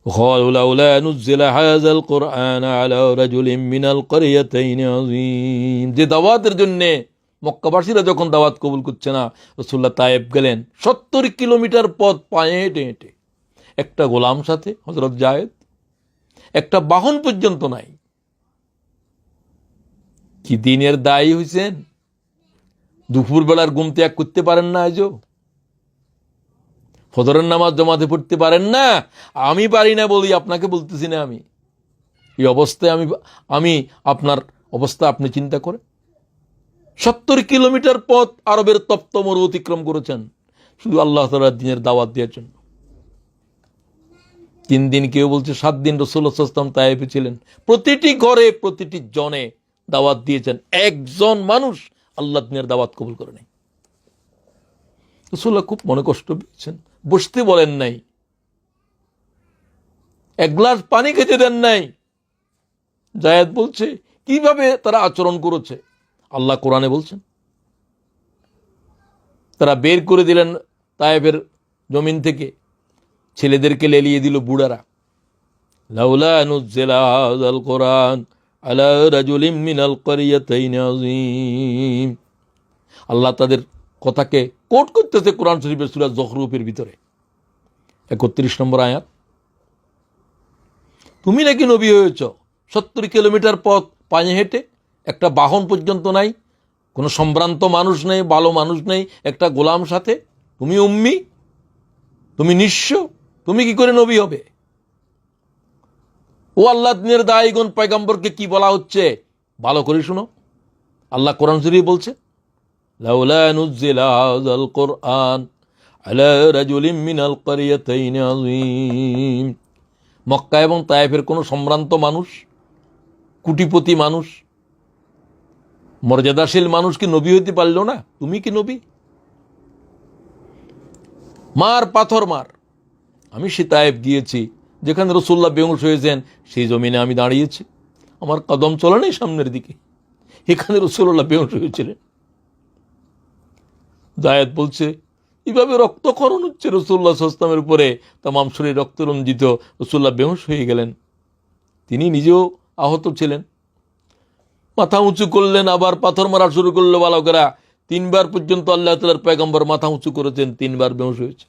قالوا لولا نزل هذا القرآن على رجل من القريتين عظيم। যে দাওয়াতের জন্য মক্কাবাসীরা যখন দাওয়াত কবুল করছে না, রাসূলুল্লাহ তায়েফ গেলেন 70 কিলোমিটার পথ পায়ে হেঁটে হেঁটে, একটা গোলাম সাথে হযরত জায়েদ, একটা বাহন পর্যন্ত নাই। কি দিনের দায়ী হইছেন? দুপুরবেলার ঘুম ত্যাগ করতে পারেন না, আজও ফজরের নামাজ জমাতে পড়তে পারেন না। আমি পারি না বলি, আপনাকে বলতেছি না আমি। এই অবস্থায় আমি আপনার অবস্থা আপনি চিন্তা করেন। 70 কিলোমিটার পথ আরবের তপ্ত মরু অতিক্রম করেছেন শুধু আল্লাহ তাআলার দ্বীনের দাওয়াত দেওয়ার জন্য। 3 দিন, কেউ বলছে 7 দিন রাসূলুল্লাহ সাল্লাল্লাহু আলাইহি ওয়াসাল্লাম তায়েফে ছিলেন। প্রতিটি ঘরে প্রতিটি জনে দাওয়াত দিয়েছেন, একজন মানুষ আল্লাহ দ্বীনের দাওয়াত কবুল করে নাই। রাসূলুল্লাহ খুব মনে কষ্ট পেয়েছেন, বসতে বলেন নাই, এক গ্লাস পানি খেতে দেন নাই। জায়েদ বলছে কিভাবে তারা আচরণ করেছে। আল্লাহ কোরআনে বলছেন, তারা বের করে দিলেন তায়েফের জমিন থেকে, ছেলেদেরকে লেলিয়ে দিল বুড়ারা। লাউলা নুজ্জিলা হাযাল কোরআন আলা রাজুলিম মিনাল ক্বরিয়াতাইনি আযীম। আল্লাহ তাদের কথাকে কোট করতেছে কোরআন শরীফের সূরা যখরুফের ভিতরে 31 নম্বর আয়াত। তুমি নাকি নবী হয়েছ, 70 কিলোমিটার পথ পায়ে হেঁটে, একটা বাহন পর্যন্ত নাই, কোনো সম্ভ্রান্ত মানুষ নেই, ভালো মানুষ নেই, একটা গোলাম সাথে, তুমি উম্মি, তুমি নিঃস্ব, তুমি কি করে নবী হবে? ও আল্লাহ দ্বীনের দায়ীগণ, পয়গম্বরকে কি বলা হচ্ছে ভালো করে শুনো। আল্লাহ কোরআন শরীফে বলছে, লাউলা নুজ্জিলা হাযাল কোরআন আলা রাজুলিম মিনাল ক্বরিয়াতাইনি আযীম। মক্কা এবং তায়েফের কোনো সম্ভ্রান্ত মানুষ, কোটিপতি মানুষ, মর্যাদাশীল মানুষ কি নবী হইতে পারল না? তুমি কি নবী? মার পাথর মার। আমি সে তায়েফ গিয়েছি যেখানে রাসূলুল্লাহ বেহুশ হয়েছেন, সেই জমিনে আমি দাঁড়িয়েছি, আমার কদম চলে নেই সামনের দিকে, এখানে রাসূলুল্লাহ বেহুশ হয়েছিলেন। জায়েদ বলছে এইভাবে রক্তক্ষরণ হচ্ছে রাসূলুল্লাহ সাল্লাল্লাহু আলাইহি ওয়াসাল্লামের উপরে, তামাম শরীর রক্তরঞ্জিত, রাসূলুল্লাহ বেহুশ হয়ে গেলেন। তিনি নিজেও আহত ছিলেন। মাথা উঁচু করলেন, আবার পাথর মারা শুরু করলো বালকেরা। 3 বার পর্যন্ত আল্লাহ তাআলার পয়গম্বর মাথা উঁচু করেছেন, 3 বার বেহুশ হয়েছে।